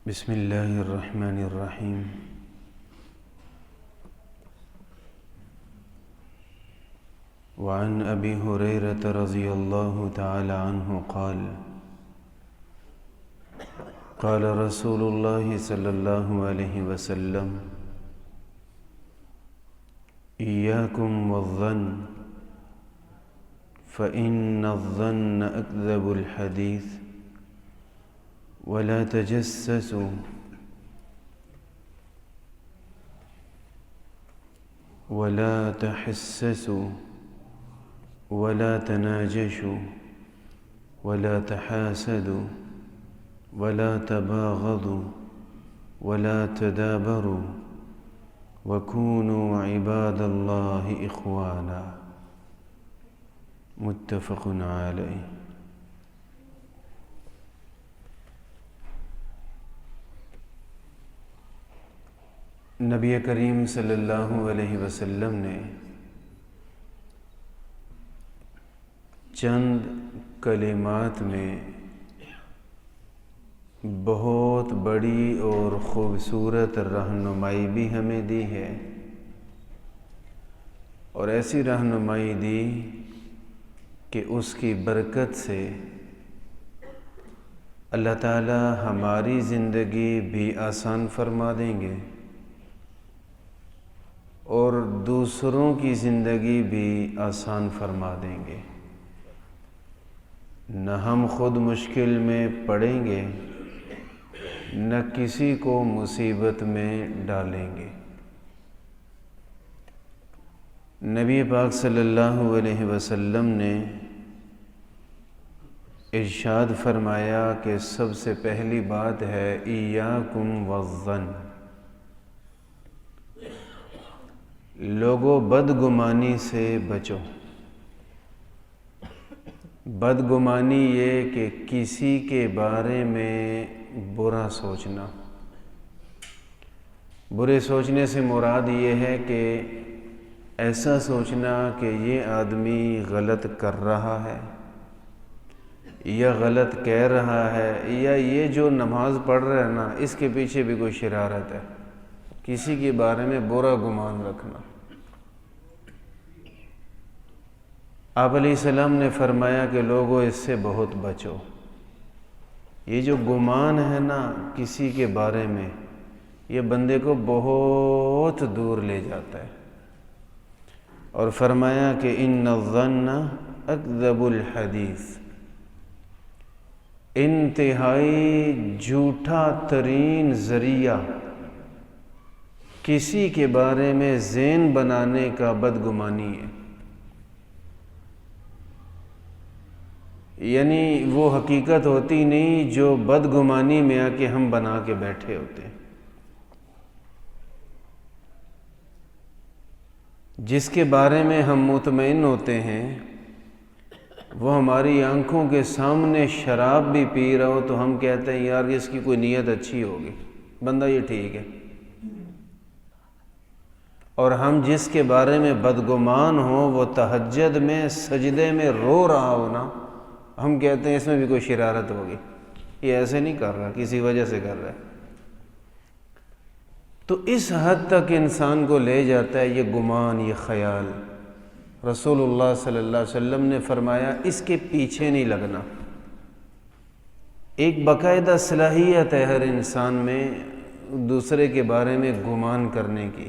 بسم اللہ الرحمن الرحیم۔ وعن ابی ہریرۃ رضی اللہ تعالی عنہ قال قال رسول اللہ صلی اللہ علیہ وسلم ایاکم والظن فإن الظن اکذب الحدیث ولا تجسسوا ولا تحسسوا ولا تناجشوا ولا تحاسدوا ولا تباغضوا ولا تدابروا وكونوا عباد الله إخوانا متفق علیہ۔ نبی کریم صلی اللہ علیہ وسلم نے چند کلمات میں بہت بڑی اور خوبصورت رہنمائی بھی ہمیں دی ہے، اور ایسی رہنمائی دی کہ اس کی برکت سے اللہ تعالی ہماری زندگی بھی آسان فرما دیں گے اور دوسروں کی زندگی بھی آسان فرما دیں گے۔ نہ ہم خود مشکل میں پڑیں گے، نہ کسی کو مصیبت میں ڈالیں گے۔ نبی پاک صلی اللہ علیہ وسلم نے ارشاد فرمایا کہ سب سے پہلی بات ہے ایاکم والظن۔ لوگوں، بدگمانی سے بچو۔ بدگمانی یہ کہ کسی کے بارے میں برا سوچنا۔ برے سوچنے سے مراد یہ ہے کہ ایسا سوچنا کہ یہ آدمی غلط کر رہا ہے یا غلط کہہ رہا ہے، یا یہ جو نماز پڑھ رہا ہے نا، اس کے پیچھے بھی کوئی شرارت ہے۔ کسی کے بارے میں برا گمان رکھنا۔ آپ علیہ السلام نے فرمایا کہ لوگوں، اس سے بہت بچو۔ یہ جو گمان ہے نا کسی کے بارے میں، یہ بندے کو بہت دور لے جاتا ہے۔ اور فرمایا کہ ان الظن اکذب الحدیث، انتہائی جھوٹا ترین ذریعہ کسی کے بارے میں ذہن بنانے کا بدگمانی ہے۔ یعنی وہ حقیقت ہوتی نہیں جو بدگمانی میں آ کے ہم بنا کے بیٹھے ہوتے ہیں۔ جس کے بارے میں ہم مطمئن ہوتے ہیں وہ ہماری آنکھوں کے سامنے شراب بھی پی رہا ہو تو ہم کہتے ہیں یار اس کی کوئی نیت اچھی ہوگی، بندہ یہ ٹھیک ہے۔ اور ہم جس کے بارے میں بدگمان ہوں وہ تہجد میں سجدے میں رو رہا ہو نا، ہم کہتے ہیں اس میں بھی کوئی شرارت ہوگی، یہ ایسے نہیں کر رہا، کسی وجہ سے کر رہا ہے۔ تو اس حد تک انسان کو لے جاتا ہے یہ گمان، یہ خیال۔ رسول اللہ صلی اللہ علیہ وسلم نے فرمایا اس کے پیچھے نہیں لگنا۔ ایک باقاعدہ صلاحیت ہے ہر انسان میں دوسرے کے بارے میں گمان کرنے کی۔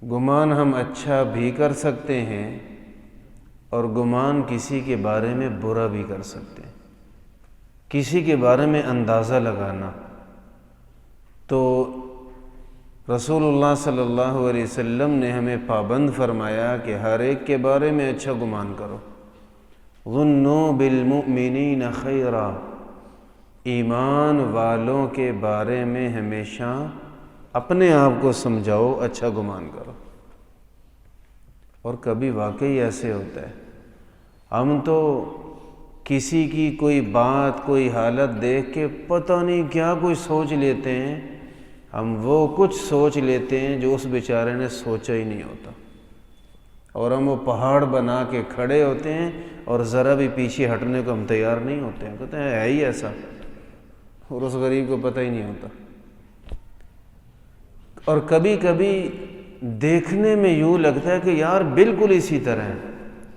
گمان ہم اچھا بھی کر سکتے ہیں اور گمان کسی کے بارے میں برا بھی کر سکتے ہیں۔ کسی کے بارے میں اندازہ لگانا، تو رسول اللہ صلی اللہ علیہ وسلم نے ہمیں پابند فرمایا کہ ہر ایک کے بارے میں اچھا گمان کرو۔ ظنوا بالمؤمنین خیرا، ایمان والوں کے بارے میں ہمیشہ اپنے آپ کو سمجھاؤ، اچھا گمان کرو۔ اور کبھی واقعی ایسے ہوتا ہے، ہم تو کسی کی کوئی بات، کوئی حالت دیکھ کے پتہ نہیں کیا کوئی سوچ لیتے ہیں، ہم وہ کچھ سوچ لیتے ہیں جو اس بیچارے نے سوچا ہی نہیں ہوتا، اور ہم وہ پہاڑ بنا کے کھڑے ہوتے ہیں اور ذرا بھی پیچھے ہٹنے کو ہم تیار نہیں ہوتے ہیں، کہتے ہیں ہے ہی ایسا، اور اس غریب کو پتہ ہی نہیں ہوتا. اور کبھی کبھی دیکھنے میں یوں لگتا ہے کہ یار بالکل اسی طرح ہے،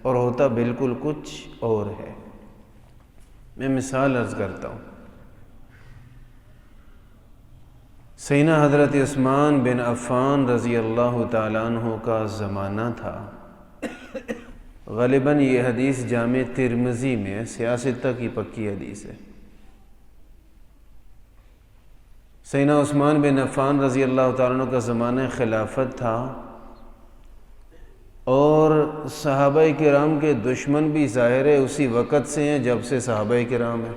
اور ہوتا بالکل کچھ اور ہے. میں مثال عرض کرتا ہوں. سیدنا حضرت عثمان بن عفان رضی اللہ تعالیٰ عنہ کا زمانہ تھا. غالباً یہ حدیث جامع ترمذی میں سیاستہ کی پکی حدیث ہے. سیدنا عثمان بن عفان رضی اللہ تعالیٰ عنہ کا زمانہ خلافت تھا، اور صحابہ کرام کے دشمن بھی ظاہر ہے اسی وقت سے ہیں جب سے صحابہ کرام ہیں.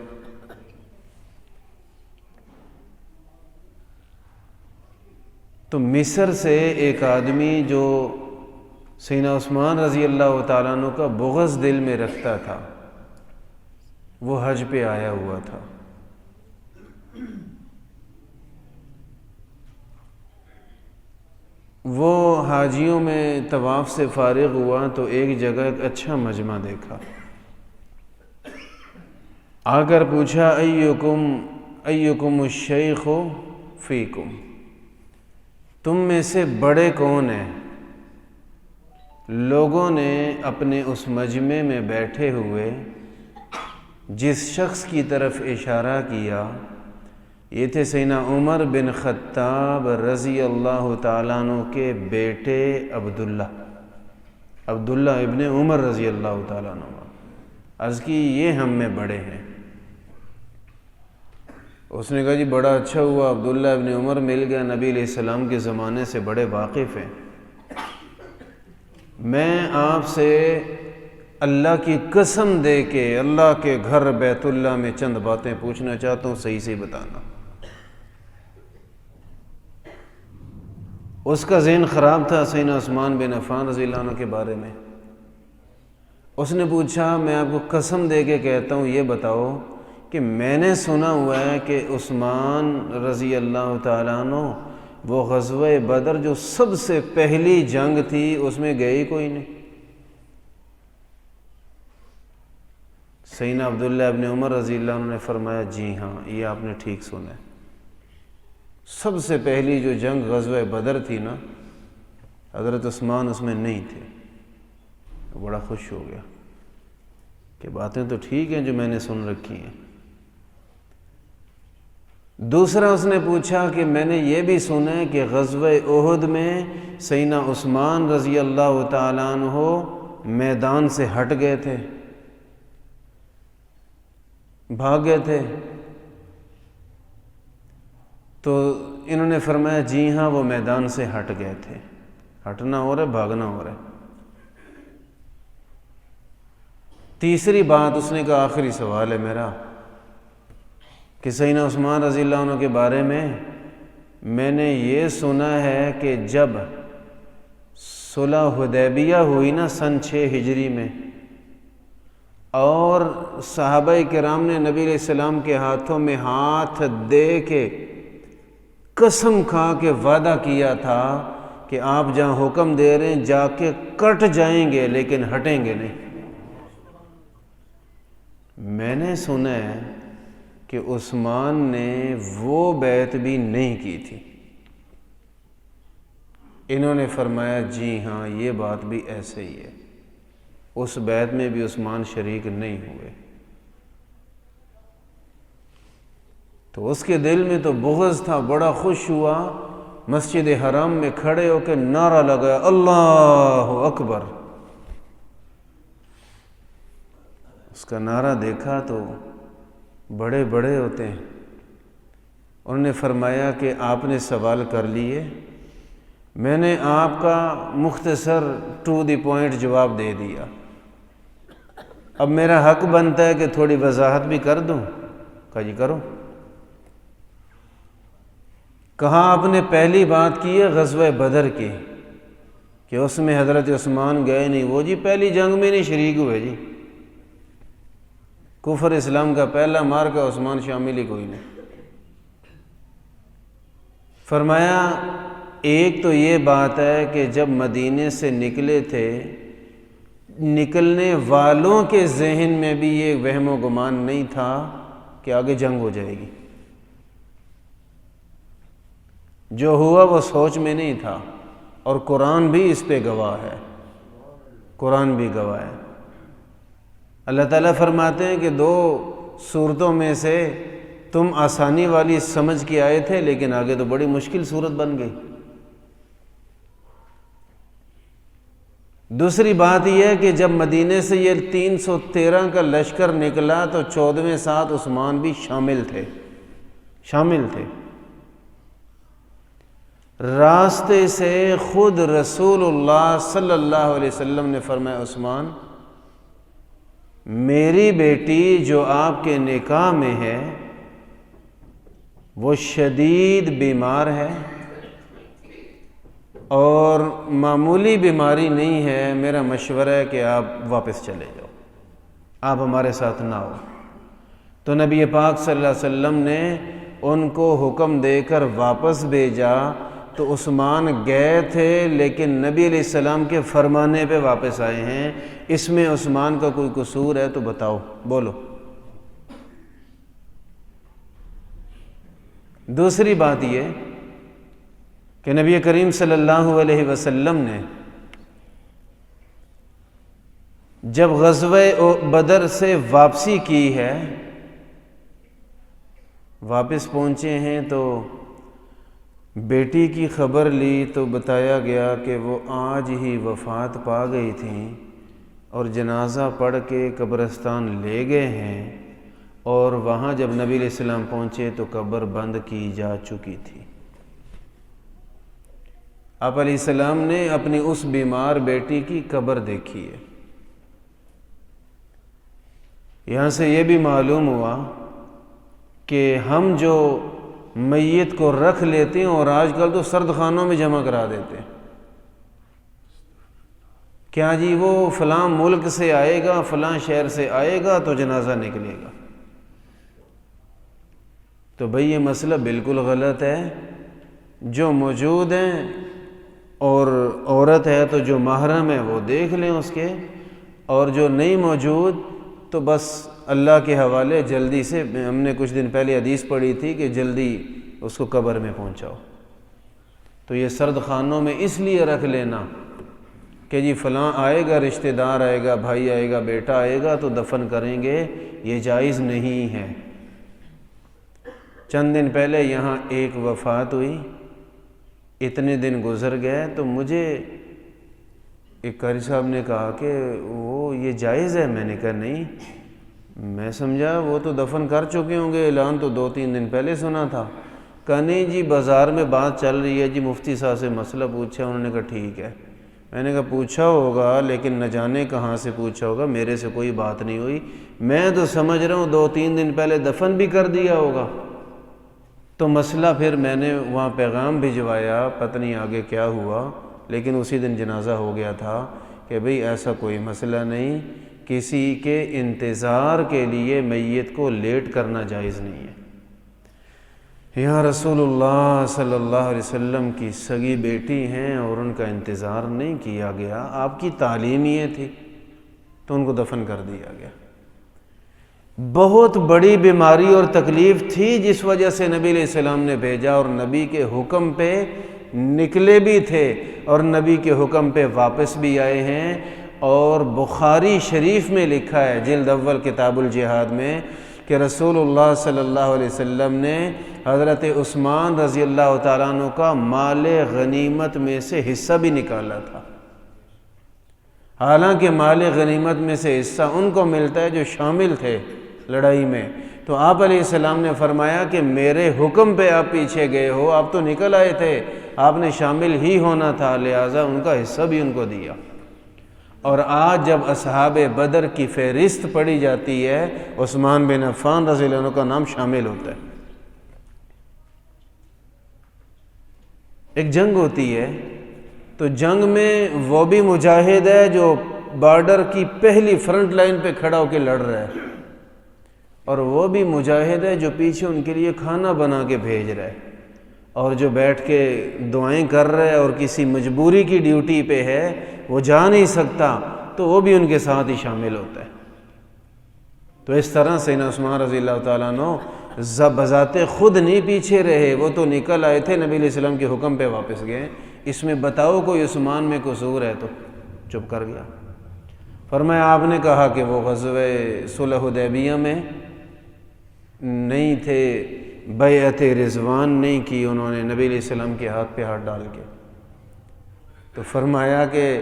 تو مصر سے ایک آدمی جو سیدنا عثمان رضی اللہ تعالیٰ عنہ کا بغض دل میں رکھتا تھا، وہ حج پہ آیا ہوا تھا. وہ حاجیوں میں طواف سے فارغ ہوا تو ایک جگہ ایک اچھا مجمع دیکھا. آ کر پوچھا ایکم الشیخ فیکم، تم میں سے بڑے کون ہیں؟ لوگوں نے اپنے اس مجمع میں بیٹھے ہوئے جس شخص کی طرف اشارہ کیا، یہ تھے سیدنا عمر بن خطاب رضی اللہ تعالیٰ عنہ کے بیٹے عبداللہ ابن عمر رضی اللہ تعالیٰ عنہ. عرض کی یہ ہم میں بڑے ہیں. اس نے کہا جی بڑا اچھا ہوا، عبداللہ ابن عمر مل گیا، نبی علیہ السلام کے زمانے سے بڑے واقف ہیں. میں آپ سے اللہ کی قسم دے کے اللہ کے گھر بیت اللہ میں چند باتیں پوچھنا چاہتا ہوں، صحیح سے بتانا. اس کا ذہن خراب تھا سیدنا عثمان بن عفان رضی اللہ عنہ کے بارے میں. اس نے پوچھا میں آپ کو قسم دے کے کہتا ہوں یہ بتاؤ کہ میں نے سنا ہوا ہے کہ عثمان رضی اللہ تعالیٰ عنہ وہ غزوہ بدر جو سب سے پہلی جنگ تھی اس میں گئے ہی کوئی نہیں. سیدنا عبداللہ ابن عمر رضی اللہ عنہ نے فرمایا جی ہاں یہ آپ نے ٹھیک سنا ہے، سب سے پہلی جو جنگ غزوہ بدر تھی نا، حضرت عثمان اس میں نہیں تھے. بڑا خوش ہو گیا کہ باتیں تو ٹھیک ہیں جو میں نے سن رکھی ہیں. دوسرا اس نے پوچھا کہ میں نے یہ بھی سنا ہے کہ غزوہ احد میں سیدنا عثمان رضی اللہ تعالیٰ عنہ میدان سے ہٹ گئے تھے، بھاگ گئے تھے. تو انہوں نے فرمایا جی ہاں وہ میدان سے ہٹ گئے تھے. ہٹنا ہو رہا ہے، بھاگنا ہو رہا ہے. تیسری بات اس نے کہا آخری سوال ہے میرا کہ سیدنا عثمان رضی اللہ عنہ کے بارے میں نے یہ سنا ہے کہ جب صلح حدیبیہ ہوئی نا سن 6 ہجری میں، اور صحابہ کرام نے نبی علیہ السلام کے ہاتھوں میں ہاتھ دے کے قسم کھا کے وعدہ کیا تھا کہ آپ جہاں حکم دے رہے ہیں جا کے کٹ جائیں گے لیکن ہٹیں گے نہیں. میں نے سنا ہے کہ عثمان نے وہ بیعت بھی نہیں کی تھی. انہوں نے فرمایا جی ہاں یہ بات بھی ایسے ہی ہے، اس بیعت میں بھی عثمان شریک نہیں ہوئے. تو اس کے دل میں تو بغض تھا، بڑا خوش ہوا، مسجد حرام میں کھڑے ہو کے نعرہ لگایا اللہ اکبر. اس کا نعرہ دیکھا تو بڑے بڑے ہوتے ہیں. انہوں نے فرمایا کہ آپ نے سوال کر لیے، میں نے آپ کا مختصر ٹو دی پوائنٹ جواب دے دیا، اب میرا حق بنتا ہے کہ تھوڑی وضاحت بھی کر دوں. کہا جی کرو. کہاں آپ نے پہلی بات کی ہے غزوہ بدر کی کہ اس میں حضرت عثمان گئے نہیں. وہ جی پہلی جنگ میں نہیں شریک ہوئے جی، کفر اسلام کا پہلا مارکا عثمان شامل ہی کوئی نہیں. فرمایا ایک تو یہ بات ہے کہ جب مدینے سے نکلے تھے، نکلنے والوں کے ذہن میں بھی یہ وہم و گمان نہیں تھا کہ آگے جنگ ہو جائے گی. جو ہوا وہ سوچ میں نہیں تھا، اور قرآن بھی اس پہ گواہ ہے، قرآن بھی گواہ ہے۔ اللہ تعالیٰ فرماتے ہیں کہ 2 صورتوں میں سے تم آسانی والی سمجھ کے آئے تھے، لیکن آگے تو بڑی مشکل صورت بن گئی۔ دوسری بات یہ ہے کہ جب مدینے سے یہ 313 کا لشکر نکلا تو 14ویں ساتھ عثمان بھی شامل تھے۔ راستے سے خود رسول اللہ صلی اللہ علیہ وسلم نے فرمایا، عثمان، میری بیٹی جو آپ کے نکاح میں ہے وہ شدید بیمار ہے، اور معمولی بیماری نہیں ہے، میرا مشورہ ہے کہ آپ واپس چلے جاؤ، آپ ہمارے ساتھ نہ ہو۔ تو نبی پاک صلی اللہ علیہ وسلم نے ان کو حکم دے کر واپس بھیجا، تو عثمان گئے تھے لیکن نبی علیہ السلام کے فرمانے پہ واپس آئے ہیں۔ اس میں عثمان کا کوئی قصور ہے تو بتاؤ، بولو۔ دوسری بات یہ کہ نبی کریم صلی اللہ علیہ وسلم نے جب غزوہ بدر سے واپسی کی ہے، واپس پہنچے ہیں تو بیٹی کی خبر لی تو بتایا گیا کہ وہ آج ہی وفات پا گئی تھیں، اور جنازہ پڑھ کے قبرستان لے گئے ہیں، اور وہاں جب نبی علیہ السلام پہنچے تو قبر بند کی جا چکی تھی۔ آپ علیہ السلام نے اپنی اس بیمار بیٹی کی قبر دیکھی ہے۔ یہاں سے یہ بھی معلوم ہوا کہ ہم جو میت کو رکھ لیتے ہیں اور آج کل تو سرد خانوں میں جمع کرا دیتے ہیں، کیا جی وہ فلاں ملک سے آئے گا، فلاں شہر سے آئے گا تو جنازہ نکلے گا، تو بھئی یہ مسئلہ بالکل غلط ہے۔ جو موجود ہیں، اور عورت ہے تو جو محرم ہے وہ دیکھ لیں اس کے، اور جو نہیں موجود تو بس اللہ کے حوالے جلدی سے، ہم نے کچھ دن پہلے حدیث پڑھی تھی کہ جلدی اس کو قبر میں پہنچاؤ۔ تو یہ سرد خانوں میں اس لیے رکھ لینا کہ جی فلاں آئے گا، رشتہ دار آئے گا، بھائی آئے گا، بیٹا آئے گا تو دفن کریں گے، یہ جائز نہیں ہے۔ چند دن پہلے یہاں ایک وفات ہوئی، اتنے دن گزر گئے تو مجھے ایک قاری صاحب نے کہا کہ وہ یہ جائز ہے؟ میں نے کہا نہیں، میں سمجھا وہ تو دفن کر چکے ہوں گے، اعلان تو 2-3 دن پہلے سنا تھا۔ کہا نہیں جی بازار میں بات چل رہی ہے جی، مفتی صاحب سے مسئلہ پوچھا، انہوں نے کہا ٹھیک ہے۔ میں نے کہا پوچھا ہوگا لیکن نہ جانے کہاں سے پوچھا ہوگا، میرے سے کوئی بات نہیں ہوئی، میں تو سمجھ رہا ہوں 2-3 دن پہلے دفن بھی کر دیا ہوگا۔ تو مسئلہ پھر میں نے وہاں پیغام بھجوایا، پتہ نہیں آگے کیا ہوا، لیکن اسی دن جنازہ ہو گیا تھا کہ بھئی ایسا کوئی مسئلہ نہیں، کسی کے انتظار کے لیے میت کو لیٹ کرنا جائز نہیں ہے۔ یہاں رسول اللہ صلی اللہ علیہ وسلم کی سگی بیٹی ہیں اور ان کا انتظار نہیں کیا گیا، آپ کی تعلیم یہ تھی تو ان کو دفن کر دیا گیا۔ بہت بڑی بیماری اور تکلیف تھی جس وجہ سے نبی علیہ السلام نے بھیجا، اور نبی کے حکم پہ نکلے بھی تھے اور نبی کے حکم پہ واپس بھی آئے ہیں۔ اور بخاری شریف میں لکھا ہے جلد اول کتاب الجہاد میں کہ رسول اللہ صلی اللہ علیہ وسلم نے حضرت عثمان رضی اللہ تعالیٰ عنہ کا مال غنیمت میں سے حصہ بھی نکالا تھا۔ حالانکہ مال غنیمت میں سے حصہ ان کو ملتا ہے جو شامل تھے لڑائی میں، تو آپ علیہ السلام نے فرمایا کہ میرے حکم پہ آپ پیچھے گئے ہو، آپ تو نکل آئے تھے، آپ نے شامل ہی ہونا تھا، لہٰذا ان کا حصہ بھی ان کو دیا۔ اور آج جب اصحاب بدر کی فہرست پڑھی جاتی ہے، عثمان بن عفان رضی اللہ عنہ کا نام شامل ہوتا ہے۔ ایک جنگ ہوتی ہے تو جنگ میں وہ بھی مجاہد ہے جو بارڈر کی پہلی فرنٹ لائن پہ کھڑا ہو کے لڑ رہا ہے، اور وہ بھی مجاہد ہے جو پیچھے ان کے لیے کھانا بنا کے بھیج رہا ہے، اور جو بیٹھ کے دعائیں کر رہا ہے اور کسی مجبوری کی ڈیوٹی پہ ہے، وہ جا نہیں سکتا، تو وہ بھی ان کے ساتھ ہی شامل ہوتا ہے۔ تو اس طرح سیدنا عثمان رضی اللہ تعالیٰ عنہ بذات خود نہیں پیچھے رہے، وہ تو نکل آئے تھے، نبی علیہ السلام کے حکم پہ واپس گئے۔ اس میں بتاؤ کوئی عثمان میں قصور ہے؟ تو چپ کر گیا۔ فرمایا آپ نے کہا کہ وہ غزوہ صلح حدیبیہ میں نہیں تھے، بیعت رضوان نہیں کی انہوں نے نبی علیہ السلام کے ہاتھ پہ ہاتھ ڈال کے۔ تو فرمایا کہ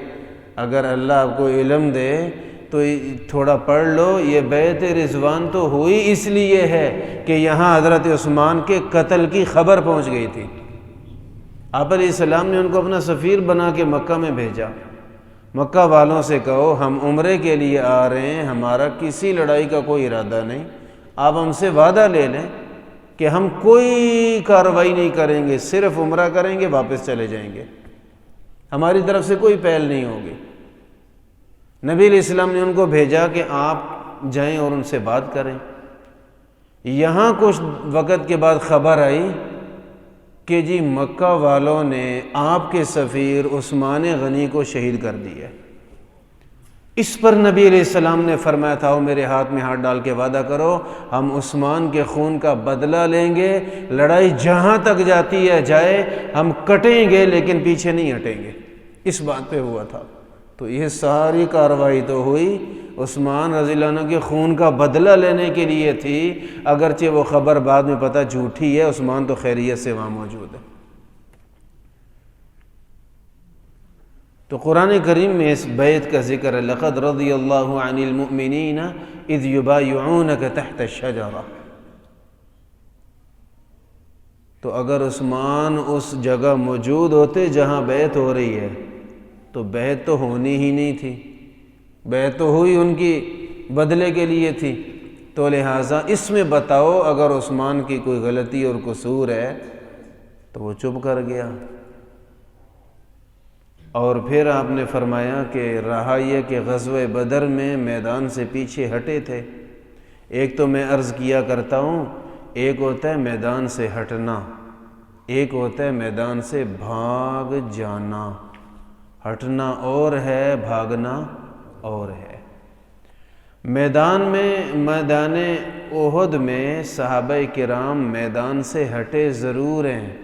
اگر اللہ آپ کو علم دے تو تھوڑا پڑھ لو، یہ بیعت رضوان تو ہوئی اس لیے ہے کہ یہاں حضرت عثمان کے قتل کی خبر پہنچ گئی تھی۔ آپ علیہ السلام نے ان کو اپنا سفیر بنا کے مکہ میں بھیجا۔ مکہ والوں سے کہو ہم عمرے کے لیے آ رہے ہیں، ہمارا کسی لڑائی کا کوئی ارادہ نہیں، آپ ہم سے وعدہ لے لیں کہ ہم کوئی کارروائی نہیں کریں گے، صرف عمرہ کریں گے، واپس چلے جائیں گے، ہماری طرف سے کوئی پہل نہیں ہوگی۔ نبی علیہ السلام نے ان کو بھیجا کہ آپ جائیں اور ان سے بات کریں۔ یہاں کچھ وقت کے بعد خبر آئی کہ جی مکہ والوں نے آپ کے سفیر عثمان غنی کو شہید کر دیا۔ اس پر نبی علیہ السلام نے فرمایا تھا وہ میرے ہاتھ میں ہاتھ ڈال کے وعدہ کرو ہم عثمان کے خون کا بدلہ لیں گے، لڑائی جہاں تک جاتی ہے جائے، ہم کٹیں گے لیکن پیچھے نہیں ہٹیں گے۔ اس بات پہ ہوا تھا۔ تو یہ ساری کارروائی تو ہوئی عثمان رضی اللہ عنہ کے خون کا بدلہ لینے کے لیے تھی، اگرچہ وہ خبر بعد میں پتہ جھوٹی ہے، عثمان تو خیریت سے وہاں موجود ہے۔ تو قرآن کریم میں اس بیعت کا ذکر ہے، لقد رضی اللہ عن المؤمنین اذ یبایعونک تحت الشجرہ۔ تو اگر عثمان اس جگہ موجود ہوتے جہاں بیعت ہو رہی ہے تو بیعت تو ہونی ہی نہیں تھی، بیعت تو ہوئی ان کی بدلے کے لیے تھی۔ تو لہٰذا اس میں بتاؤ اگر عثمان کی کوئی غلطی اور قصور ہے تو وہ چپ کر گیا۔ اور پھر آپ نے فرمایا کہ رہا یہ کہ غزوہ بدر میں میدان سے پیچھے ہٹے تھے۔ ایک تو میں عرض کیا کرتا ہوں، ایک ہوتا ہے میدان سے ہٹنا، ایک ہوتا ہے میدان سے بھاگ جانا۔ ہٹنا اور ہے، بھاگنا اور ہے۔ میدان احد میں صحابہ کرام میدان سے ہٹے ضرور ہیں،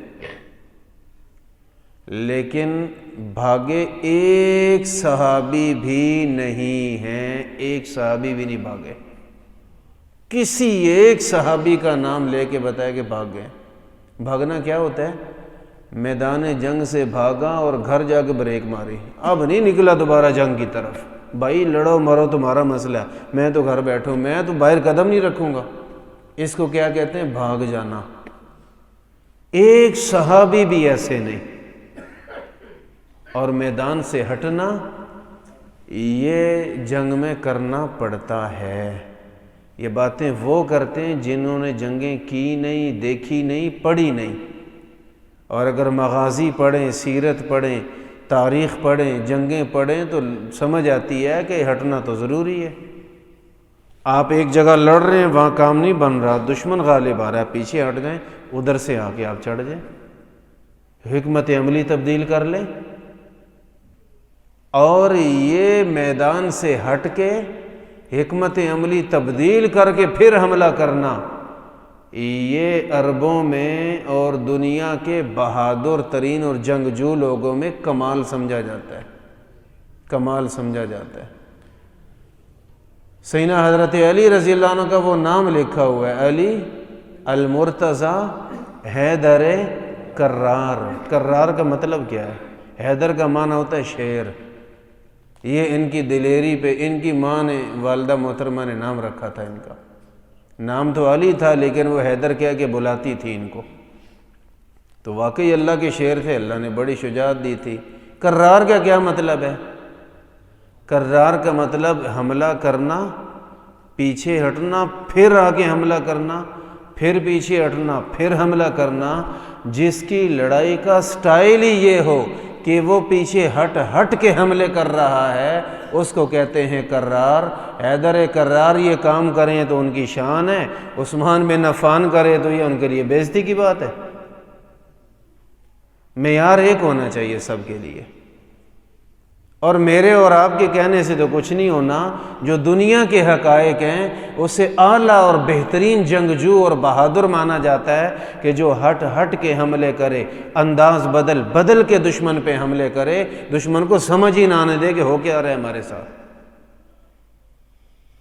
لیکن بھاگے ایک صحابی بھی نہیں ہیں، ایک صحابی بھی نہیں بھاگے۔ کسی ایک صحابی کا نام لے کے بتایا کہ بھاگ گئے۔ بھاگنا کیا ہوتا ہے؟ میدان جنگ سے بھاگا اور گھر جا کے بریک ماری، اب نہیں نکلا دوبارہ جنگ کی طرف۔ بھائی لڑو مرو تمہارا مسئلہ ہے، میں تو گھر بیٹھوں، میں تو باہر قدم نہیں رکھوں گا۔ اس کو کیا کہتے ہیں؟ بھاگ جانا۔ ایک صحابی بھی ایسے نہیں۔ اور میدان سے ہٹنا یہ جنگ میں کرنا پڑتا ہے۔ یہ باتیں وہ کرتے ہیں جنہوں نے جنگیں کی نہیں، دیکھی نہیں، پڑھی نہیں۔ اور اگر مغازی پڑھیں، سیرت پڑھیں، تاریخ پڑھیں، جنگیں پڑھیں تو سمجھ آتی ہے کہ ہٹنا تو ضروری ہے۔ آپ ایک جگہ لڑ رہے ہیں، وہاں کام نہیں بن رہا، دشمن غالب آ رہا ہے، پیچھے ہٹ گئے، ادھر سے آ کے آپ چڑھ جائیں، حکمت عملی تبدیل کر لیں۔ اور یہ میدان سے ہٹ کے حکمت عملی تبدیل کر کے پھر حملہ کرنا، یہ عربوں میں اور دنیا کے بہادر ترین اور جنگجو لوگوں میں کمال سمجھا جاتا ہے، کمال سمجھا جاتا ہے۔ سیدنا حضرت علی رضی اللہ عنہ کا وہ نام لکھا ہوا ہے، علی المرتضیٰ حیدر کرار۔ کرار کا مطلب کیا ہے؟ حیدر کا معنی ہوتا ہے شیر۔ یہ ان کی دلیری پہ ان کی ماں نے، والدہ محترمہ نے نام رکھا تھا ان کا۔ نام تو علی تھا لیکن وہ حیدر کہہ کے بلاتی تھی ان کو۔ تو واقعی اللہ کے شیر تھے، اللہ نے بڑی شجاعت دی تھی۔ کرار کا کیا مطلب ہے؟ کرار کا مطلب حملہ کرنا، پیچھے ہٹنا، پھر آگے حملہ کرنا، پھر پیچھے ہٹنا، پھر حملہ کرنا۔ جس کی لڑائی کا سٹائل ہی یہ ہو کہ وہ پیچھے ہٹ کے حملے کر رہا ہے، اس کو کہتے ہیں کرار۔ حیدر کرار یہ کام کریں تو ان کی شان ہے، عثمان بن عفان کرے تو یہ ان کے لیے بے عزتی کی بات ہے۔ معیار ایک ہونا چاہیے سب کے لیے۔ اور میرے اور آپ کے کہنے سے تو کچھ نہیں ہونا. جو دنیا کے حقائق ہیں اسے اعلیٰ اور بہترین جنگجو اور بہادر مانا جاتا ہے کہ جو ہٹ کے حملے کرے، انداز بدل کے دشمن پہ حملے کرے، دشمن کو سمجھ ہی نہ آنے دے کہ ہو کیا رہا ہے ہمارے ساتھ.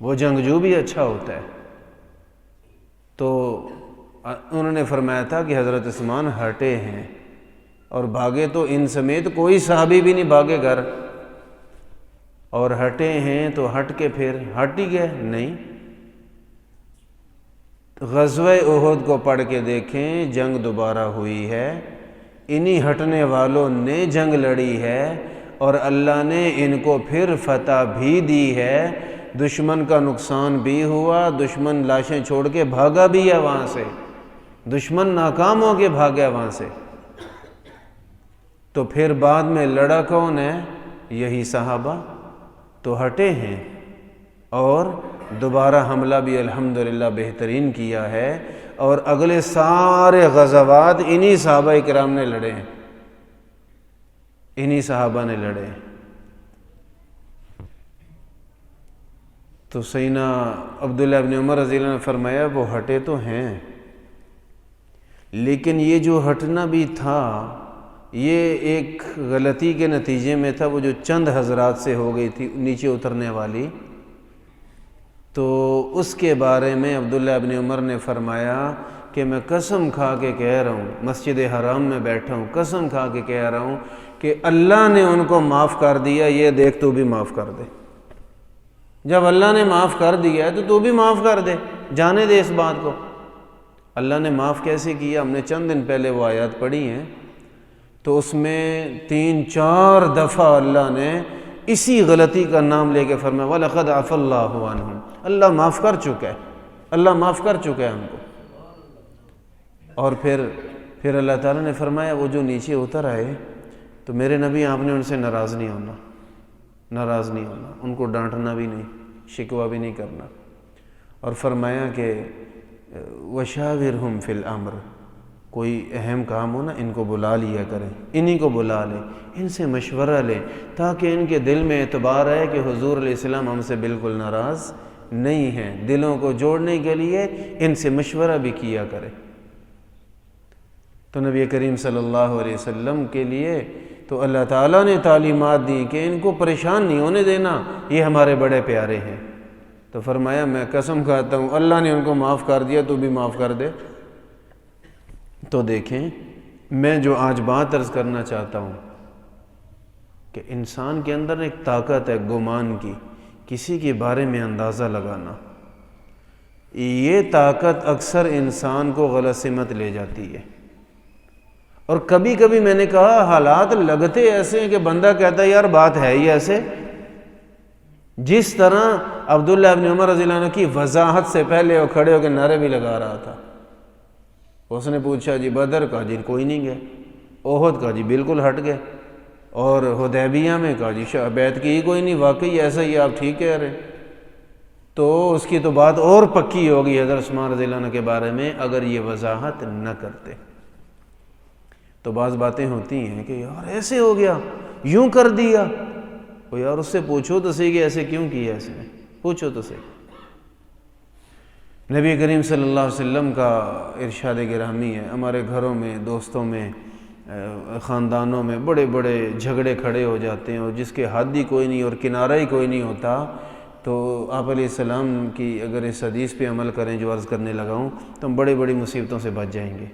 وہ جنگجو بھی اچھا ہوتا ہے. تو انہوں نے فرمایا تھا کہ حضرت عثمان ہٹے ہیں اور بھاگے تو ان سمیت کوئی صحابی بھی نہیں بھاگے گھر، اور ہٹے ہیں تو ہٹ کے پھر ہٹ ہی گئے نہیں. غزوہ احد کو پڑھ کے دیکھیں، جنگ دوبارہ ہوئی ہے، انہی ہٹنے والوں نے جنگ لڑی ہے اور اللہ نے ان کو پھر فتح بھی دی ہے. دشمن کا نقصان بھی ہوا، دشمن لاشیں چھوڑ کے بھاگا بھی ہے وہاں سے، دشمن ناکام ہو کے بھاگا وہاں سے. تو پھر بعد میں لڑا کون ہے؟ یہی صحابہ. تو ہٹے ہیں اور دوبارہ حملہ بھی الحمدللہ بہترین کیا ہے، اور اگلے سارے غزوات انہی صحابہ اکرام نے لڑے ہیں، انہی صحابہ نے لڑے ہیں. تو سیدنا عبداللہ ابن عمر رضی اللہ عنہ نے فرمایا وہ ہٹے تو ہیں، لیکن یہ جو ہٹنا بھی تھا یہ ایک غلطی کے نتیجے میں تھا، وہ جو چند حضرات سے ہو گئی تھی نیچے اترنے والی. تو اس کے بارے میں عبداللہ ابن عمر نے فرمایا کہ میں قسم کھا کے کہہ رہا ہوں، مسجد حرام میں بیٹھا ہوں، قسم کھا کے کہہ رہا ہوں کہ اللہ نے ان کو معاف کر دیا، یہ دیکھ تو بھی معاف کر دے. جب اللہ نے معاف کر دیا ہے تو بھی معاف کر دے، جانے دے اس بات کو. اللہ نے معاف کیسے کیا؟ ہم نے چند دن پہلے وہ آیات پڑھی ہیں، تو اس میں 3-4 دفعہ اللہ نے اسی غلطی کا نام لے کے فرمایا وَلَقَدْ عَفَا اللَّهُ عَنْهُمْ، اللہ معاف کر چکا ہے، اللہ معاف کر چکا ہے ہم کو. اور پھر اللہ تعالیٰ نے فرمایا وہ جو نیچے اتر آئے تو میرے نبی آپ نے ان سے ناراض نہیں ہونا، ناراض نہیں ہونا، ان کو ڈانٹنا بھی نہیں، شکوہ بھی نہیں کرنا. اور فرمایا کہ وَشَاوِرْهُمْ فِي الْأَمْرِ، کوئی اہم کام ہو نا ان کو بلا لیا کریں، انہی کو بلا لیں، ان سے مشورہ لیں، تاکہ ان کے دل میں اعتبار ہے کہ حضور علیہ السلام ہم سے بالکل ناراض نہیں ہیں. دلوں کو جوڑنے کے لیے ان سے مشورہ بھی کیا کریں. تو نبی کریم صلی اللہ علیہ وسلم کے لیے تو اللہ تعالیٰ نے تعلیمات دی کہ ان کو پریشان نہیں ہونے دینا، یہ ہمارے بڑے پیارے ہیں. تو فرمایا میں قسم کھاتا ہوں اللہ نے ان کو معاف کر دیا تو بھی معاف کر دے. تو دیکھیں میں جو آج بات عرض کرنا چاہتا ہوں کہ انسان کے اندر ایک طاقت ہے گمان کی، کسی کے بارے میں اندازہ لگانا. یہ طاقت اکثر انسان کو غلط سمت لے جاتی ہے. اور کبھی کبھی میں نے کہا حالات لگتے ایسے ہیں کہ بندہ کہتا ہے یار بات ہے ہی ایسے. جس طرح عبداللہ ابن عمر رضی اللہ عنہ کی وضاحت سے پہلے وہ کھڑے ہو کے نعرے بھی لگا رہا تھا. اس نے پوچھا جی بدر کا؟ جی کوئی نہیں گئے. احد کا؟ جی بالکل ہٹ گئے. اور حدیبیہ میں کا؟ جی بیعت کی ہی کوئی نہیں. واقعی ایسا ہی آپ ٹھیک کہہ رہے. تو اس کی تو بات اور پکی ہوگی حضرت عثمان رضی اللہ عنہ کے بارے میں اگر یہ وضاحت نہ کرتے. تو بعض باتیں ہوتی ہیں کہ یار ایسے ہو گیا، یوں کر دیا. وہ یار اس سے پوچھو تو صحیح کہ ایسے کیوں کیا، ایسے پوچھو تو صحیح. نبی کریم صلی اللہ علیہ وسلم کا ارشاد گرامی ہے، ہمارے گھروں میں، دوستوں میں، خاندانوں میں بڑے بڑے جھگڑے کھڑے ہو جاتے ہیں اور جس کے حد ہی کوئی نہیں اور کنارہ ہی کوئی نہیں ہوتا. تو آپ علیہ السلام کی اگر اس حدیث پہ عمل کریں جو عرض کرنے لگا ہوں تو ہم بڑی بڑی مصیبتوں سے بچ جائیں گے.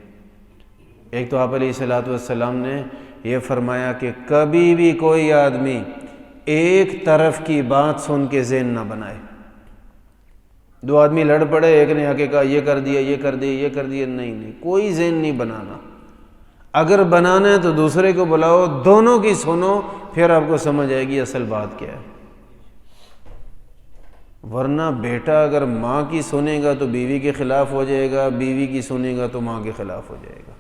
ایک تو آپ علیہ السلام نے یہ فرمایا کہ کبھی بھی کوئی آدمی ایک طرف کی بات سن کے ذہن نہ بنائے. دو آدمی لڑ پڑے، ایک نے آ کے کہا یہ کر دیا، یہ کر دیا، یہ کر دیا، نہیں، کوئی ذہن نہیں بنانا. اگر بنانا ہے تو دوسرے کو بلاؤ، دونوں کی سنو، پھر آپ کو سمجھ آئے گی اصل بات کیا ہے. ورنہ بیٹا اگر ماں کی سنے گا تو بیوی کے خلاف ہو جائے گا، بیوی کی سنے گا تو ماں کے خلاف ہو جائے گا.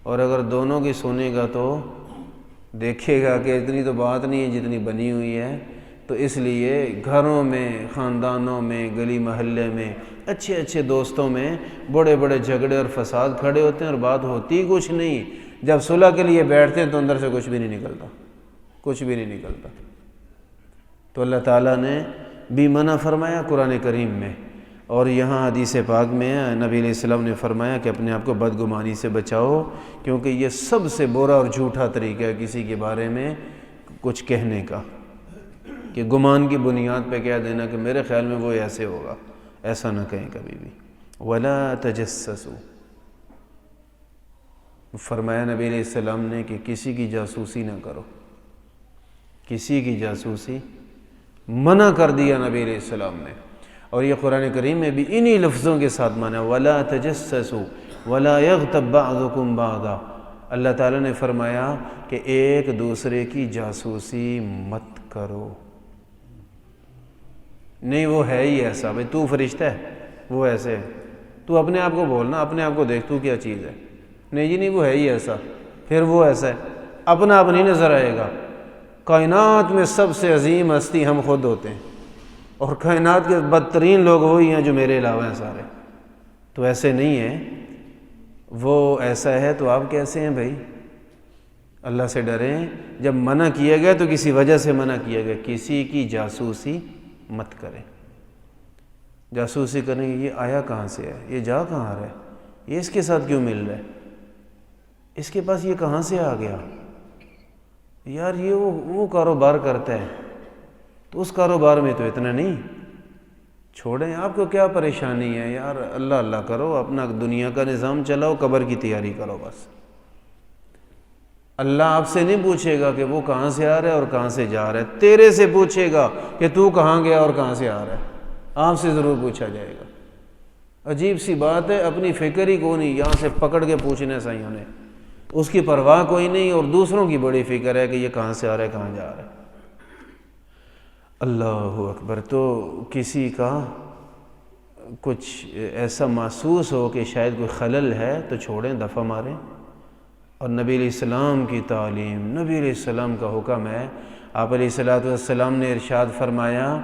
اور اگر دونوں کی سنے گا تو دیکھے گا کہ اتنی تو بات نہیں ہے جتنی بنی ہوئی ہے. تو اس لیے گھروں میں، خاندانوں میں، گلی محلے میں، اچھے اچھے دوستوں میں بڑے بڑے جھگڑے اور فساد کھڑے ہوتے ہیں اور بات ہوتی کچھ نہیں. جب صلح کے لیے بیٹھتے ہیں تو اندر سے کچھ بھی نہیں نکلتا، کچھ بھی نہیں نکلتا. تو اللہ تعالیٰ نے بھی منع فرمایا قرآن کریم میں، اور یہاں حدیث پاک میں نبی علیہ السلام نے فرمایا کہ اپنے آپ کو بدگمانی سے بچاؤ، کیونکہ یہ سب سے برا اور جھوٹا طریقہ ہے کسی کے بارے میں کچھ کہنے کا، کہ گمان کی بنیاد پہ کہہ دینا کہ میرے خیال میں وہ ایسے ہوگا. ایسا نہ کہیں کبھی بھی. وَلَا تَجَسَّسُوا، فرمایا نبی علیہ السلام نے کہ کسی کی جاسوسی نہ کرو، کسی کی جاسوسی منع کر دیا نبی علیہ السلام نے. اور یہ قرآن کریم میں بھی انہی لفظوں کے ساتھ مانا، وَلَا تَجَسَّسُوا وَلَا يَغْتَبْ بَعْضُكُمْ بَعْضًا. اللہ تعالیٰ نے فرمایا کہ ایک دوسرے کی جاسوسی مت کرو. نہیں وہ ہے ہی ایسا، بھائی تو فرشتہ ہے، وہ ایسے ہے، تو اپنے آپ کو بولنا، اپنے آپ کو دیکھ تو کیا چیز ہے. نہیں جی نہیں، وہ ہے ہی ایسا، پھر وہ ایسا ہے، اپنا آپ نہیں نظر آئے گا. کائنات میں سب سے عظیم ہستی ہم خود ہوتے ہیں، اور کائنات کے بدترین لوگ وہی ہیں جو میرے علاوہ ہیں سارے. تو ایسے نہیں ہیں، وہ ایسا ہے تو آپ کیسے ہیں بھائی؟ اللہ سے ڈریں. جب منع کیا گیا تو کسی وجہ سے منع کیا گیا. کسی کی جاسوسی مت کریں. جاسوسی کریں گے یہ آیا کہاں سے ہے، یہ جا کہاں رہا ہے، یہ اس کے ساتھ کیوں مل رہا ہے، اس کے پاس یہ کہاں سے آ گیا، یار یہ وہ کاروبار کرتا ہے تو اس کاروبار میں تو اتنا نہیں. چھوڑیں، آپ کو کیا پریشانی ہے یار، اللہ اللہ کرو، اپنا دنیا کا نظام چلاؤ، قبر کی تیاری کرو بس. اللہ آپ سے نہیں پوچھے گا کہ وہ کہاں سے آ رہا ہے اور کہاں سے جا رہا ہے، تیرے سے پوچھے گا کہ تو کہاں گیا اور کہاں سے آ رہا ہے. آپ سے ضرور پوچھا جائے گا. عجیب سی بات ہے، اپنی فکر ہی کو نہیں، یہاں سے پکڑ کے پوچھنے سائیوں نے، اس کی پرواہ کوئی نہیں، اور دوسروں کی بڑی فکر ہے کہ یہ کہاں سے آ رہا ہے کہاں جا رہا ہے. اللہ اکبر. تو کسی کا کچھ ایسا محسوس ہو کہ شاید کوئی خلل ہے تو چھوڑیں، دفع ماریں. اور نبی علیہ السلام کی تعلیم، نبی علیہ السلام کا حکم ہے. آپ علیہ السلام نے ارشاد فرمایا،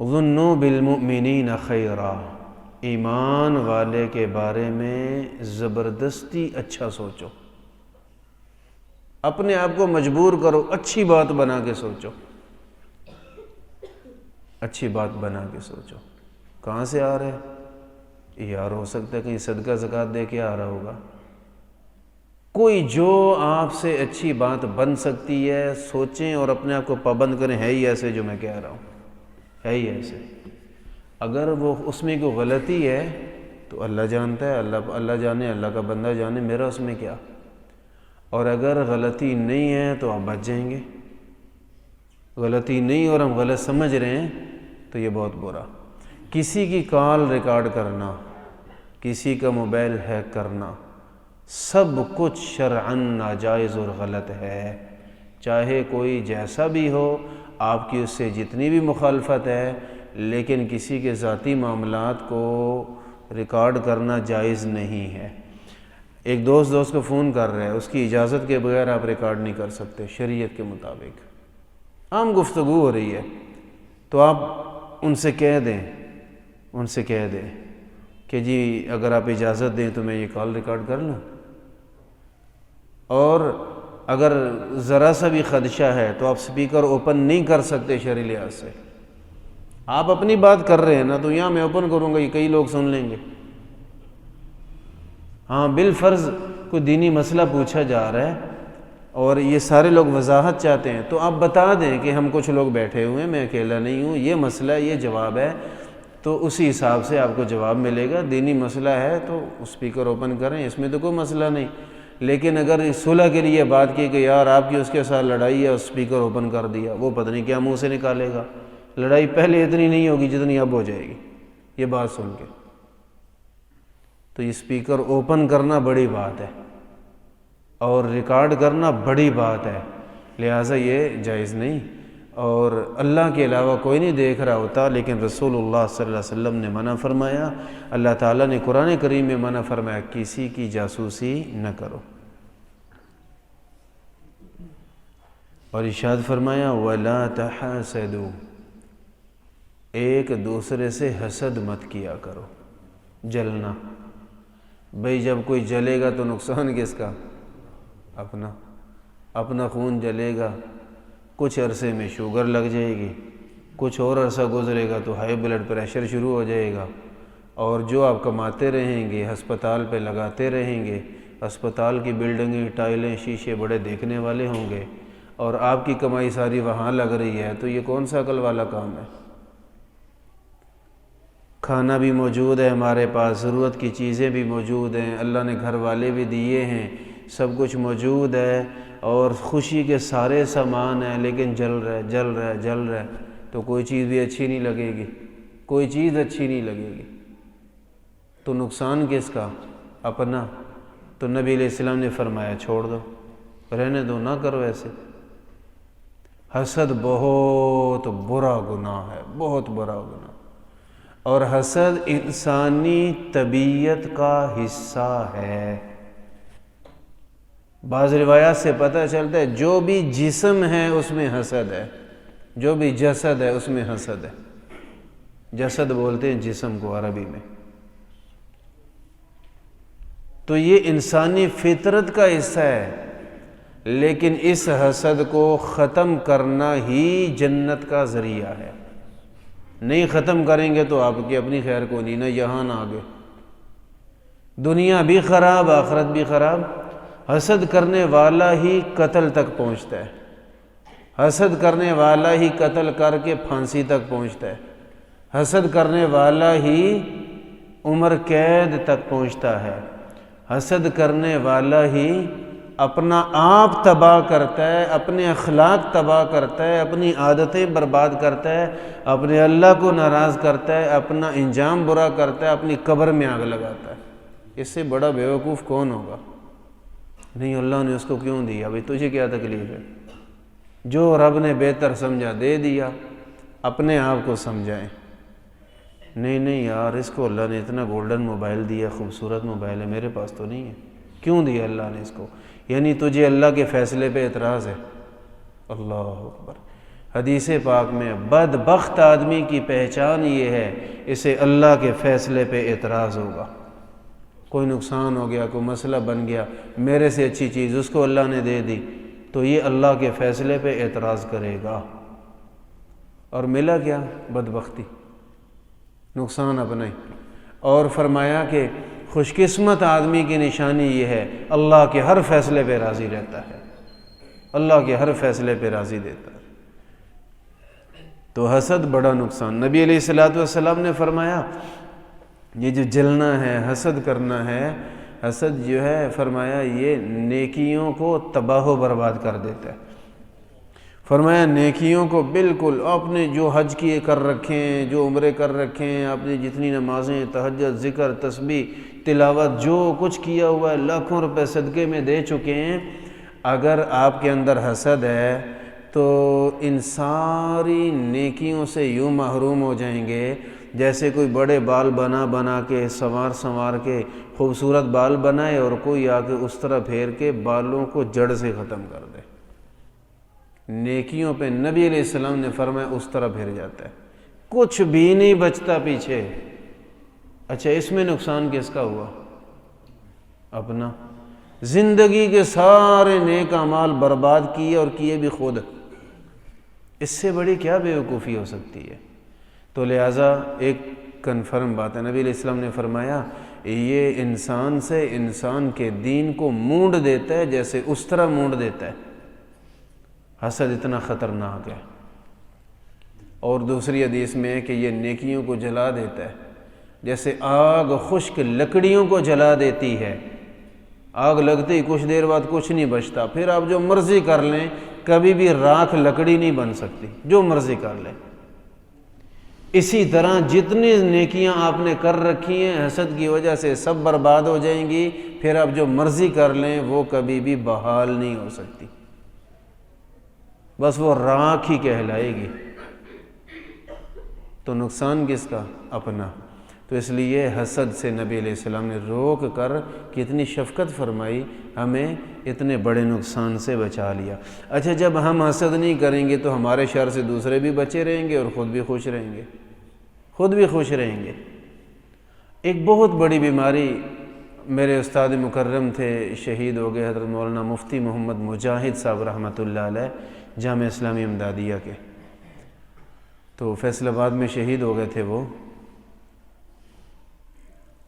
ظنوا بالمؤمنین خیرا، ایمان والے کے بارے میں زبردستی اچھا سوچو، اپنے آپ کو مجبور کرو، اچھی بات بنا کے سوچو، اچھی بات بنا کے سوچو. کہاں سے آ رہا ہے یار؟ ہو سکتا ہے کہیں صدقہ زکوٰۃ دے کے آ رہا ہوگا. کوئی جو آپ سے اچھی بات بن سکتی ہے سوچیں، اور اپنے آپ کو پابند کریں، ہے ہی ایسے جو میں کہہ رہا ہوں، ہے ہی ایسے. اگر وہ اس میں کوئی غلطی ہے تو اللہ جانتا ہے، اللہ جانے، اللہ کا بندہ جانے، میرا اس میں کیا. اور اگر غلطی نہیں ہے تو آپ بچ جائیں گے. غلطی نہیں اور ہم غلط سمجھ رہے ہیں تو یہ بہت برا. کسی کی کال ریکارڈ کرنا، کسی کا موبائل ہیک کرنا، سب کچھ شرعاً ناجائز اور غلط ہے. چاہے کوئی جیسا بھی ہو، آپ کی اس سے جتنی بھی مخالفت ہے، لیکن کسی کے ذاتی معاملات کو ریکارڈ کرنا جائز نہیں ہے. ایک دوست کو فون کر رہا ہے، اس کی اجازت کے بغیر آپ ریکارڈ نہیں کر سکتے شریعت کے مطابق. عام گفتگو ہو رہی ہے تو آپ ان سے کہہ دیں کہ جی اگر آپ اجازت دیں تو میں یہ کال ریکارڈ کر لوں. اور اگر ذرا سا بھی خدشہ ہے تو آپ سپیکر اوپن نہیں کر سکتے شرعی لحاظ سے. آپ اپنی بات کر رہے ہیں نا، تو یہاں میں اوپن کروں گا، یہ کئی لوگ سن لیں گے. ہاں بالفرض کوئی دینی مسئلہ پوچھا جا رہا ہے اور یہ سارے لوگ وضاحت چاہتے ہیں تو آپ بتا دیں کہ ہم کچھ لوگ بیٹھے ہوئے ہیں، میں اکیلا نہیں ہوں، یہ مسئلہ یہ جواب ہے، تو اسی حساب سے آپ کو جواب ملے گا. دینی مسئلہ ہے تو اسپیکر اوپن کریں، اس میں تو کوئی مسئلہ نہیں. لیکن اگر صلح کے لیے بات کی کہ یار آپ کی اس کے ساتھ لڑائی ہے، اسپیکر اوپن کر دیا، وہ پتہ نہیں کیا منہ سے نکالے گا. لڑائی پہلے اتنی نہیں ہوگی جتنی اب ہو جائے گی یہ بات سن کے. تو یہ اسپیکر اوپن کرنا بڑی بات ہے اور ریکارڈ کرنا بڑی بات ہے، لہٰذا یہ جائز نہیں. اور اللہ کے علاوہ کوئی نہیں دیکھ رہا ہوتا، لیکن رسول اللہ صلی اللہ علیہ وسلم نے منع فرمایا، اللہ تعالیٰ نے قرآن کریم میں منع فرمایا، کسی کی جاسوسی نہ کرو. اور ارشاد فرمایا وَلَا تَحَاسَدُوا، ایک دوسرے سے حسد مت کیا کرو. جلنا، بھئی جب کوئی جلے گا تو نقصان کس کا؟ اپنا خون جلے گا. کچھ عرصے میں شوگر لگ جائے گی، کچھ اور عرصہ گزرے گا تو ہائی بلڈ پریشر شروع ہو جائے گا، اور جو آپ کماتے رہیں گے ہسپتال پہ لگاتے رہیں گے، ہسپتال کی بلڈنگیں، ٹائلیں، شیشے بڑے دیکھنے والے ہوں گے، اور آپ کی کمائی ساری وہاں لگ رہی ہے، تو یہ کون سا عقل والا کام ہے؟ کھانا بھی موجود ہے ہمارے پاس، ضرورت کی چیزیں بھی موجود ہیں، اللہ نے گھر والے بھی دیے ہیں، سب کچھ موجود ہے، اور خوشی کے سارے سامان ہیں، لیکن جل رہا ہے تو کوئی چیز بھی اچھی نہیں لگے گی، کوئی چیز اچھی نہیں لگے گی، تو نقصان کس کا؟ اپنا۔ تو نبی علیہ السلام نے فرمایا چھوڑ دو، رہنے دو، نہ کرو ایسے۔ حسد بہت برا گناہ ہے، بہت برا گناہ، اور حسد انسانی طبیعت کا حصہ ہے۔ بعض روایات سے پتہ چلتا ہے جو بھی جسم ہے اس میں حسد ہے، جو بھی جسد ہے اس میں حسد ہے۔ جسد بولتے ہیں جسم کو عربی میں۔ تو یہ انسانی فطرت کا حصہ ہے، لیکن اس حسد کو ختم کرنا ہی جنت کا ذریعہ ہے۔ نہیں ختم کریں گے تو آپ کی اپنی خیر کو نہیں، نہ یہاں نہ آگے، دنیا بھی خراب، آخرت بھی خراب۔ حسد کرنے والا ہی قتل تک پہنچتا ہے، حسد کرنے والا ہی قتل کر کے پھانسی تک پہنچتا ہے، حسد کرنے والا ہی عمر قید تک پہنچتا ہے، حسد کرنے والا ہی اپنا آپ تباہ کرتا ہے، اپنے اخلاق تباہ کرتا ہے، اپنی عادتیں برباد کرتا ہے، اپنے اللہ کو ناراض کرتا ہے، اپنا انجام برا کرتا ہے، اپنی قبر میں آگ لگاتا ہے۔ اس سے بڑا بیوقوف کون ہوگا؟ نہیں، اللہ نے اس کو کیوں دیا؟ بھئی تجھے کیا تکلیف ہے؟ جو رب نے بہتر سمجھا دے دیا، اپنے آپ کو سمجھائیں۔ نہیں یار، اس کو اللہ نے اتنا گولڈن موبائل دیا، خوبصورت موبائل ہے، میرے پاس تو نہیں ہے۔ کیوں دیا اللہ نے اس کو؟ یعنی تجھے اللہ کے فیصلے پہ اعتراض ہے؟ اللہ اکبر۔ حدیث پاک میں بدبخت آدمی کی پہچان یہ ہے، اسے اللہ کے فیصلے پہ اعتراض ہوگا۔ کوئی نقصان ہو گیا، کوئی مسئلہ بن گیا، میرے سے اچھی چیز اس کو اللہ نے دے دی، تو یہ اللہ کے فیصلے پہ اعتراض کرے گا، اور ملا کیا؟ بدبختی، نقصان اپنا ہی۔ اور فرمایا کہ خوش قسمت آدمی کی نشانی یہ ہے، اللہ کے ہر فیصلے پہ راضی رہتا ہے، اللہ کے ہر فیصلے پہ راضی دیتا ہے۔ تو حسد بڑا نقصان۔ نبی علیہ السلام نے فرمایا یہ جو جلنا ہے، حسد کرنا ہے، حسد جو ہے فرمایا یہ نیکیوں کو تباہ و برباد کر دیتا ہے۔ فرمایا نیکیوں کو بالکل، آپ نے جو حج کیے کر رکھے ہیں، جو عمرے کر رکھے ہیں، آپ نے جتنی نمازیں، تہجد، ذکر، تسبیح، تلاوت، جو کچھ کیا ہوا ہے، لاکھوں روپے صدقے میں دے چکے ہیں، اگر آپ کے اندر حسد ہے تو ان ساری نیکیوں سے یوں محروم ہو جائیں گے جیسے کوئی بڑے بال بنا کے سنوار کے خوبصورت بال بنائے، اور کوئی آ کے اس طرح پھیر کے بالوں کو جڑ سے ختم کر دے۔ نیکیوں پہ نبی علیہ السلام نے فرمایا اس طرح پھر جاتا ہے، کچھ بھی نہیں بچتا پیچھے۔ اچھا، اس میں نقصان کس کا ہوا؟ اپنا۔ زندگی کے سارے نیک اعمال برباد کیے، اور کیے بھی خود۔ اس سے بڑی کیا بیوقوفی ہو سکتی ہے؟ تو لہٰذا ایک کنفرم بات ہے، نبی علیہ السلام نے فرمایا یہ انسان سے انسان کے دین کو مونڈ دیتا ہے، جیسے اس طرح مونڈ دیتا ہے۔ حسد اتنا خطرناک ہے۔ اور دوسری حدیث میں ہے کہ یہ نیکیوں کو جلا دیتا ہے، جیسے آگ خشک لکڑیوں کو جلا دیتی ہے۔ آگ لگتے ہی کچھ دیر بعد کچھ نہیں بچتا، پھر آپ جو مرضی کر لیں کبھی بھی راکھ لکڑی نہیں بن سکتی، جو مرضی کر لیں۔ اسی طرح جتنی نیکیاں آپ نے کر رکھی ہیں حسد کی وجہ سے سب برباد ہو جائیں گی، پھر آپ جو مرضی کر لیں وہ کبھی بھی بحال نہیں ہو سکتی، بس وہ راکھ ہی کہلائے گی۔ تو نقصان کس کا؟ اپنا۔ تو اس لیے حسد سے نبی علیہ السلام نے روک کر کتنی شفقت فرمائی، ہمیں اتنے بڑے نقصان سے بچا لیا۔ اچھا، جب ہم حسد نہیں کریں گے تو ہمارے شر سے دوسرے بھی بچے رہیں گے اور خود بھی خوش رہیں گے، خود بھی خوش رہیں گے۔ ایک بہت بڑی بیماری میرے استاد مکرم تھے، شہید ہو گئے، حضرت مولانا مفتی محمد مجاہد صاحب رحمۃ اللہ علیہ، جامعہ اسلامی امدادیہ کے، تو فیصل آباد میں شہید ہو گئے تھے۔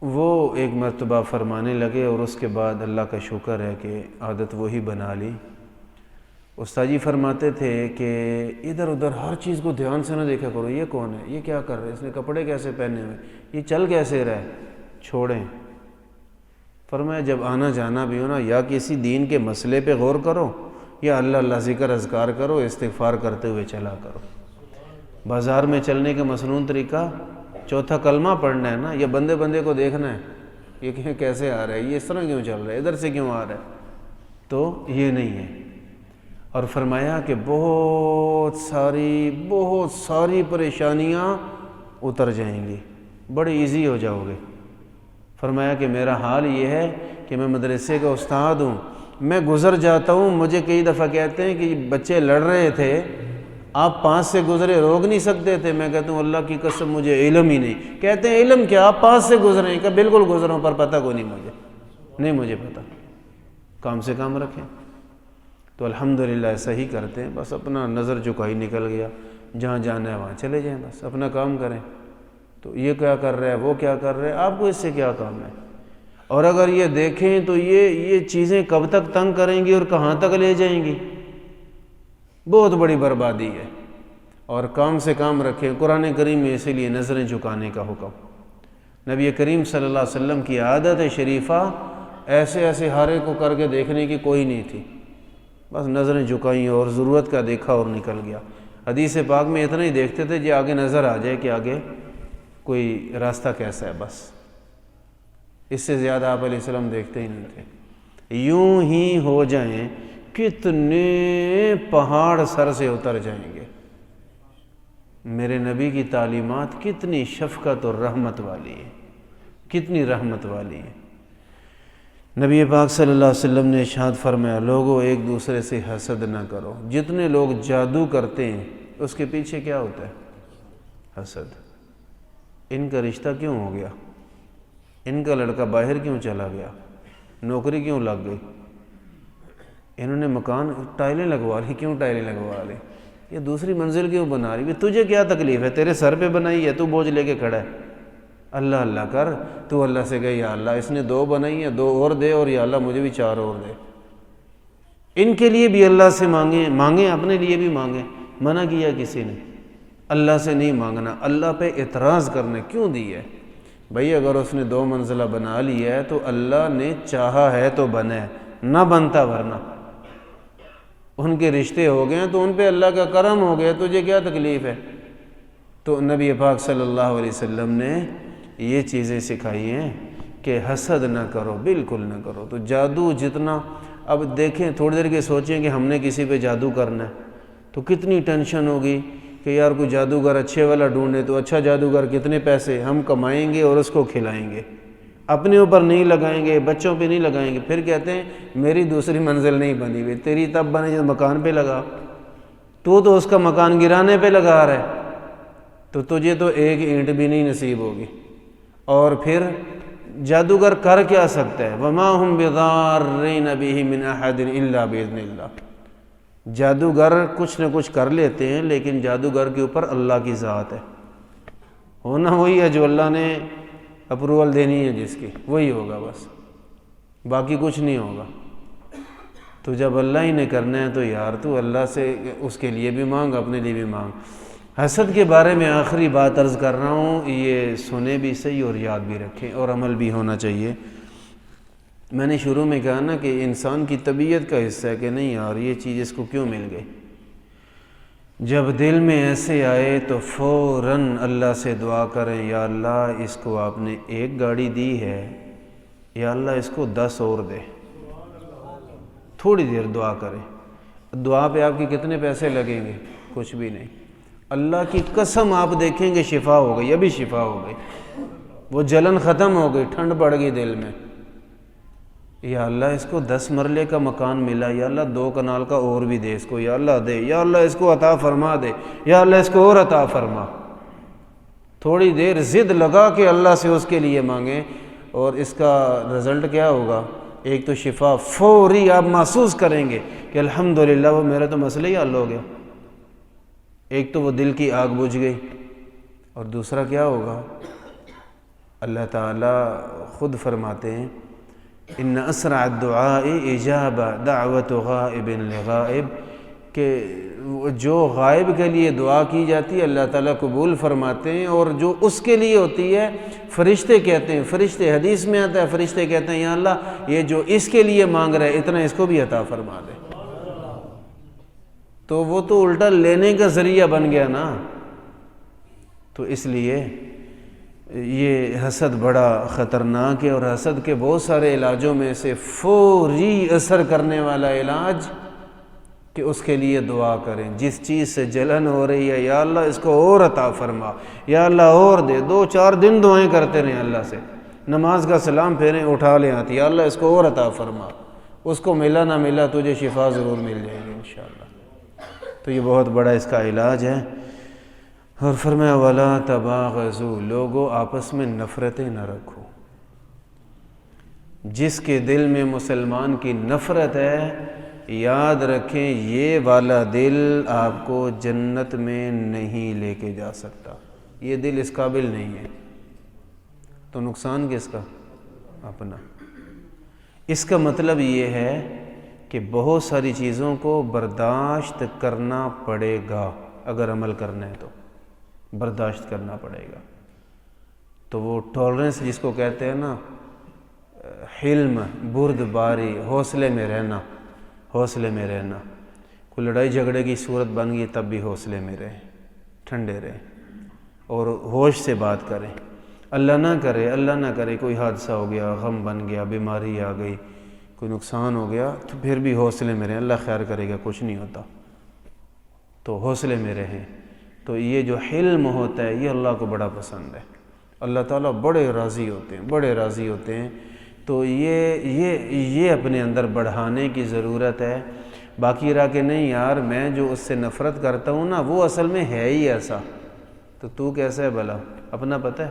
وہ ایک مرتبہ فرمانے لگے اور اس کے بعد اللہ کا شکر ہے کہ عادت وہی بنا لی۔ استاد جی فرماتے تھے کہ ادھر ادھر ہر چیز کو دھیان سے نہ دیکھا کرو، یہ کون ہے، یہ کیا کر رہے، اس نے کپڑے کیسے پہنے ہوئے، یہ چل کیسے رہا ہے، چھوڑیں۔ فرمایا جب آنا جانا بھی ہو نا، یا کسی دین کے مسئلے پہ غور کرو، یا اللہ اللہ ذکر اذکار کرو، استغفار کرتے ہوئے چلا کرو۔ بازار میں چلنے کا مسنون طریقہ چوتھا کلمہ پڑھنا ہے نا، یا بندے بندے کو دیکھنا ہے، یہ کیسے آ رہا ہے، یہ اس طرح کیوں چل رہا ہے، ادھر سے کیوں آ رہا ہے، تو یہ نہیں ہے۔ اور فرمایا کہ بہت ساری پریشانیاں اتر جائیں گی، بڑے ایزی ہو جاؤ گے۔ فرمایا کہ میرا حال یہ ہے کہ میں مدرسے کا استاد ہوں، میں گزر جاتا ہوں، مجھے کئی دفعہ کہتے ہیں کہ بچے لڑ رہے تھے، آپ پاس سے گزرے، روک نہیں سکتے تھے؟ میں کہتا ہوں اللہ کی قسم مجھے علم ہی نہیں۔ کہتے ہیں علم کیا، آپ پاس سے گزرے؟ کہ بالکل گزروں پر پتہ کو نہیں مجھے پتہ۔ کام سے کام رکھیں تو الحمدللہ ایسا ہی کرتے ہیں، بس اپنا نظر جھکائی نکل گیا، جہاں جانا ہے وہاں چلے جائیں، بس اپنا کام کریں۔ تو یہ کیا کر رہا ہے، وہ کیا کر رہا ہے، آپ کو اس سے کیا کام ہے؟ اور اگر یہ دیکھیں تو یہ چیزیں کب تک تنگ کریں گی اور کہاں تک لے جائیں گی، بہت بڑی بربادی ہے۔ اور کام سے کام رکھیں۔ قرآن کریم میں اسی لیے نظریں جھکانے کا حکم۔ نبی کریم صلی اللہ علیہ وسلم کی عادت شریفہ ایسے ہارے کو کر کے دیکھنے کی کوئی نہیں تھی، بس نظریں جھکائیں اور ضرورت کا دیکھا اور نکل گیا۔ حدیث پاک میں اتنا ہی دیکھتے تھے جی آگے نظر آ جائے کہ آگے کوئی راستہ کیسا ہے، بس اس سے زیادہ آپ علیہ السلام دیکھتے ہی نہیں تھے۔ یوں ہی ہو جائیں کتنے پہاڑ سر سے اتر جائیں گے۔ میرے نبی کی تعلیمات کتنی شفقت اور رحمت والی ہے، کتنی رحمت والی ہے۔ نبی پاک صلی اللہ علیہ وسلم نے ارشاد فرمایا لوگوں ایک دوسرے سے حسد نہ کرو۔ جتنے لوگ جادو کرتے ہیں اس کے پیچھے کیا ہوتا ہے؟ حسد۔ ان کا رشتہ کیوں ہو گیا، ان کا لڑکا باہر کیوں چلا گیا، نوکری کیوں لگ گئی، انہوں نے مکان ٹائلیں لگوا لی، کیوں ٹائلیں لگوا لی، یہ دوسری منزل کیوں بنا رہی ہے، تجھے کیا تکلیف ہے، تیرے سر پہ بنائی ہے، تو بوجھ لے کے کھڑا ہے۔ اللہ اللہ کر، تو اللہ سے کہے یا اللہ اس نے 2 بنائی ہیں، 2 اور دے، اور یا اللہ مجھے بھی 4 اور دے۔ ان کے لیے بھی اللہ سے مانگیں، اپنے لیے بھی مانگیں۔ منع کیا کسی نے؟ اللہ سے نہیں مانگنا، اللہ پہ اعتراض کرنا کیوں دی ہے؟ بھئی اگر اس نے 2 منزلہ بنا لی ہے تو اللہ نے چاہا ہے تو بنے، نہ بنتا ورنہ۔ ان کے رشتے ہو گئے ہیں تو ان پہ اللہ کا کرم ہو گیا، تجھے کیا تکلیف ہے؟ تو نبی پاک صلی اللہ علیہ وسلم نے یہ چیزیں سکھائی ہیں کہ حسد نہ کرو، بالکل نہ کرو۔ تو جادو جتنا، اب دیکھیں تھوڑی دیر کے سوچیں کہ ہم نے کسی پہ جادو کرنا ہے تو کتنی ٹینشن ہوگی کہ یار کوئی جادوگر اچھے والا ڈھونڈے، تو اچھا جادوگر کتنے پیسے ہم کمائیں گے اور اس کو کھلائیں گے، اپنے اوپر نہیں لگائیں گے، بچوں پہ نہیں لگائیں گے۔ پھر کہتے ہیں میری دوسری منزل نہیں بنی ہوئی، تیری تب بنے جب مکان پہ لگا، تو اس کا مکان گرانے پہ لگا رہا ہے، تو تجھے تو 1 اینٹ بھی نہیں نصیب ہوگی۔ اور پھر جادوگر کر کیا سکتا ہے؟ وَمَا هُمْ بِضَارِّينَ بِهِ مِنْ أَحَدٍ إِلَّا بِإِذْنِ اللَّهِ۔ جادوگر کچھ نہ کچھ کر لیتے ہیں، لیکن جادوگر کے اوپر اللہ کی ذات ہے، ہونا وہی ہے جو اللہ نے اپروول دینی ہے، جس کی وہی ہوگا، بس باقی کچھ نہیں ہوگا۔ تو جب اللہ ہی نے کرنا ہے تو یار تو اللہ سے اس کے لیے بھی مانگ، اپنے لیے بھی مانگ۔ حسد کے بارے میں آخری بات عرض کر رہا ہوں، یہ سنیں بھی صحیح اور یاد بھی رکھیں اور عمل بھی ہونا چاہیے۔ میں نے شروع میں کہا نا کہ انسان کی طبیعت کا حصہ ہے کہ نہیں یار یہ چیز اس کو کیوں مل گئی۔ جب دل میں ایسے آئے تو فوراً اللہ سے دعا کریں، یا اللہ اس کو آپ نے 1 گاڑی دی ہے، یا اللہ اس کو 10 اور دے۔ تھوڑی دیر دعا کریں، دعا پہ آپ کے کتنے پیسے لگیں گے؟ کچھ بھی نہیں۔ اللہ کی قسم آپ دیکھیں گے شفا ہو گئی، ابھی شفا ہو گئی، وہ جلن ختم ہو گئی، ٹھنڈ پڑ گئی دل میں۔ یا اللہ اس کو 10 مرلے کا مکان ملا، یا اللہ 2 کنال کا اور بھی دے اس کو، یا اللہ دے، یا اللہ اس کو عطا فرما دے، یا اللہ اس کو اور عطا فرما۔ تھوڑی دیر ضد لگا کے اللہ سے اس کے لیے مانگیں، اور اس کا رزلٹ کیا ہوگا؟ ایک تو شفا فوری آپ محسوس کریں گے کہ الحمدللہ وہ میرا تو مسئلہ ہی حل ہو گیا، ایک تو وہ دل کی آگ بجھ گئی، اور دوسرا کیا ہوگا؟ اللہ تعالیٰ خود فرماتے ہیں ان اسرع الدعاء اجابہ دعوت غائب لغائب، کہ جو غائب کے لیے دعا کی جاتی ہے اللہ تعالیٰ قبول فرماتے ہیں، اور جو اس کے لیے ہوتی ہے فرشتے کہتے ہیں، فرشتے حدیث میں آتا ہے، فرشتے کہتے ہیں یا اللہ یہ جو اس کے لیے مانگ رہا ہے اتنا اس کو بھی عطا فرما دے، تو وہ تو الٹا لینے کا ذریعہ بن گیا نا۔ تو اس لیے یہ حسد بڑا خطرناک ہے، اور حسد کے بہت سارے علاجوں میں سے فوری اثر کرنے والا علاج کہ اس کے لیے دعا کریں، جس چیز سے جلن ہو رہی ہے یا اللہ اس کو اور عطا فرما، یا اللہ اور دے، 2-4 دن دعائیں کرتے رہیں اللہ سے، نماز کا سلام پھیریں اٹھا لیں آتی، یا اللہ اس کو اور عطا فرما، اس کو ملا نہ ملا تجھے شفا ضرور مل جائے گی انشاءاللہ۔ تو یہ بہت بڑا اس کا علاج ہے۔ اور فرمایا وَلَا تَبَاغَضُوا، لوگوں آپس میں نفرتیں نہ رکھو۔ جس کے دل میں مسلمان کی نفرت ہے یاد رکھیں یہ والا دل آپ کو جنت میں نہیں لے کے جا سکتا، یہ دل اس قابل نہیں ہے، تو نقصان کس کا؟ اپنا۔ اس کا مطلب یہ ہے کہ بہت ساری چیزوں کو برداشت کرنا پڑے گا، اگر عمل کرنا ہے تو برداشت کرنا پڑے گا۔ تو وہ ٹالرنس جس کو کہتے ہیں نا، حلم، بردباری، حوصلے میں رہنا، حوصلے میں رہنا۔ کوئی لڑائی جھگڑے کی صورت بن گئی تب بھی حوصلے میں رہیں، ٹھنڈے رہیں، اور ہوش سے بات کریں۔ اللہ نہ کرے کوئی حادثہ ہو گیا، غم بن گیا، بیماری آ گئی، کوئی نقصان ہو گیا، تو پھر بھی حوصلے میں رہیں، اللہ خیر کرے گا، کچھ نہیں ہوتا، تو حوصلے میں رہیں۔ تو یہ جو حلم ہوتا ہے یہ اللہ کو بڑا پسند ہے، اللہ تعالیٰ بڑے راضی ہوتے ہیں، تو یہ اپنے اندر بڑھانے کی ضرورت ہے۔ باقی رہا کہ نہیں یار میں جو اس سے نفرت کرتا ہوں نا وہ اصل میں ہے ہی ایسا، تو کیسا ہے بھلا؟ اپنا پتہ ہے؟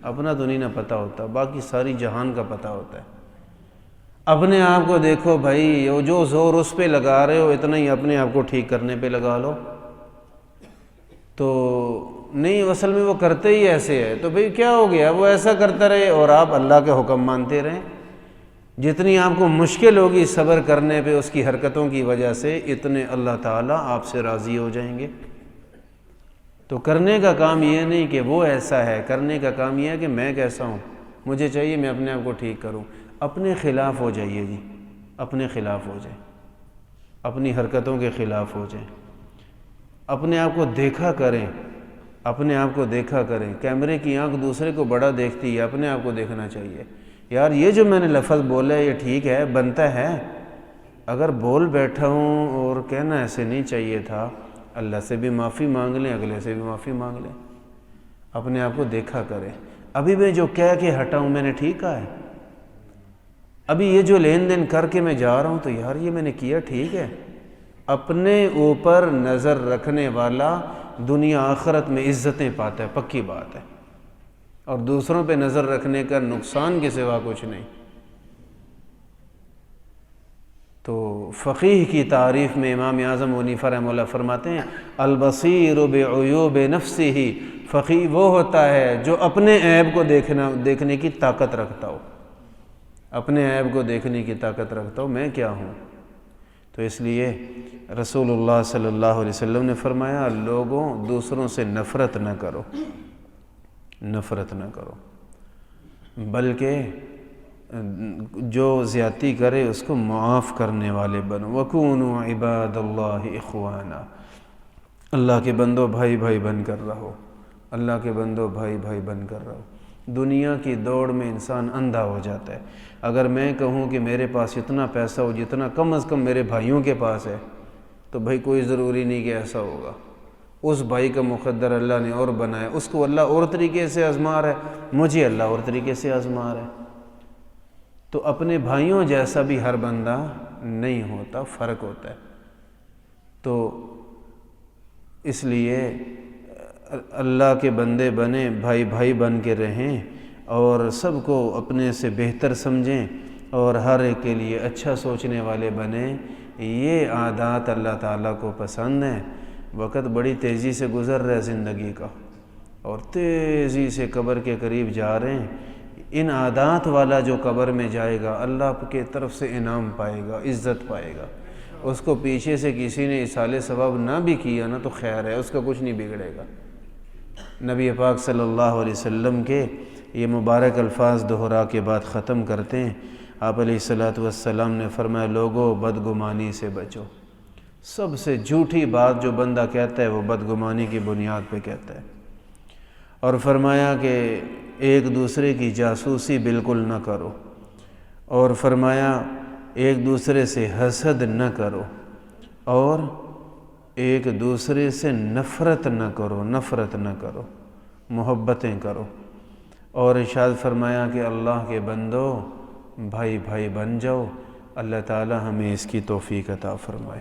اپنا تو نہیں نہ پتہ ہوتا، باقی ساری جہان کا پتہ ہوتا ہے۔ اپنے آپ کو دیکھو بھائی، جو زور اس پہ لگا رہے ہو اتنا ہی اپنے آپ کو ٹھیک کرنے پہ لگا لو۔ تو نہیں، اصل میں وہ کرتے ہی ایسے ہے، تو بھئی کیا ہو گیا؟ وہ ایسا کرتا رہے اور آپ اللہ کے حکم مانتے رہیں۔ جتنی آپ کو مشکل ہوگی صبر کرنے پہ اس کی حرکتوں کی وجہ سے، اتنے اللہ تعالیٰ آپ سے راضی ہو جائیں گے۔ تو کرنے کا کام یہ نہیں کہ وہ ایسا ہے، کرنے کا کام یہ ہے کہ میں کیسا ہوں، مجھے چاہیے میں اپنے آپ کو ٹھیک کروں۔ اپنے خلاف ہو جائیے جی، اپنے خلاف ہو جائیں، اپنی حرکتوں کے خلاف ہو جائیں، اپنے آپ کو دیکھا کریں، اپنے آپ کو دیکھا کریں۔ کیمرے کی آنکھ دوسرے کو بڑا دیکھتی ہے، اپنے آپ کو دیکھنا چاہیے، یار یہ جو میں نے لفظ بولا ہے یہ ٹھیک ہے، بنتا ہے، اگر بول بیٹھا ہوں اور کہنا ایسے نہیں چاہیے تھا، اللہ سے بھی معافی مانگ لیں، اگلے سے بھی معافی مانگ لیں، اپنے آپ کو دیکھا کریں۔ ابھی میں جو کہہ کے ہٹا ہوں میں نے ٹھیک کہا ہے؟ ابھی یہ جو لین دین کر کے میں جا رہا ہوں تو یار یہ میں نے کیا ٹھیک ہے؟ اپنے اوپر نظر رکھنے والا دنیا آخرت میں عزتیں پاتا ہے، پکی بات ہے، اور دوسروں پہ نظر رکھنے کا نقصان کے سوا کچھ نہیں۔ تو فقیہ کی تعریف میں امام اعظم حنیفہ رحمہ اللہ فرماتے ہیں البصیر بعیوب نفسہ، فقیہ وہ ہوتا ہے جو اپنے عیب کو دیکھنے کی طاقت رکھتا ہو، اپنے عیب کو دیکھنے کی طاقت رکھتا ہو، میں کیا ہوں۔ تو اس لیے رسول اللہ صلی اللہ علیہ وسلم نے فرمایا لوگوں دوسروں سے نفرت نہ کرو، نفرت نہ کرو، بلکہ جو زیادتی کرے اس کو معاف کرنے والے بنو۔ وَكُونُوا عِبَادَ اللَّهِ إِخْوَانًا، اللہ کے بندو بھائی بھائی بن کر رہو، اللہ کے بندو بھائی بھائی بن کر رہو۔ دنیا کی دوڑ میں انسان اندھا ہو جاتا ہے۔ اگر میں کہوں کہ میرے پاس اتنا پیسہ ہو جتنا کم از کم میرے بھائیوں کے پاس ہے، تو بھائی کوئی ضروری نہیں کہ ایسا ہوگا، اس بھائی کا مقدر اللہ نے اور بنایا، اس کو اللہ اور طریقے سے آزما رہا ہے، مجھے اللہ اور طریقے سے آزما رہا ہے۔ تو اپنے بھائیوں جیسا بھی ہر بندہ نہیں ہوتا، فرق ہوتا ہے۔ تو اس لیے اللہ کے بندے بنیں، بھائی بھائی بن کے رہیں، اور سب کو اپنے سے بہتر سمجھیں اور ہر ایک کے لیے اچھا سوچنے والے بنیں۔ یہ عادات اللہ تعالیٰ کو پسند ہیں۔ وقت بڑی تیزی سے گزر رہا ہے زندگی کا، اور تیزی سے قبر کے قریب جا رہے ہیں۔ ان عادات والا جو قبر میں جائے گا اللہ کی طرف سے انعام پائے گا، عزت پائے گا۔ اس کو پیچھے سے کسی نے اصالِ ثواب نہ بھی کیا نا تو خیر ہے، اس کا کچھ نہیں بگڑے گا۔ نبی پاک صلی اللہ علیہ وسلم کے یہ مبارک الفاظ دہرا کے بعد ختم کرتے ہیں۔ آپ علیہ الصلوۃ والسلام نے فرمایا، لوگو بدگمانی سے بچو۔ سب سے جھوٹی بات جو بندہ کہتا ہے وہ بدگمانی کی بنیاد پہ کہتا ہے، اور فرمایا کہ ایک دوسرے کی جاسوسی بالکل نہ کرو، اور فرمایا ایک دوسرے سے حسد نہ کرو، اور ایک دوسرے سے نفرت نہ کرو، محبتیں کرو، اور ارشاد فرمایا کہ اللہ کے بندو بھائی بھائی بن جاؤ۔ اللہ تعالی ہمیں اس کی توفیق عطا فرمائے۔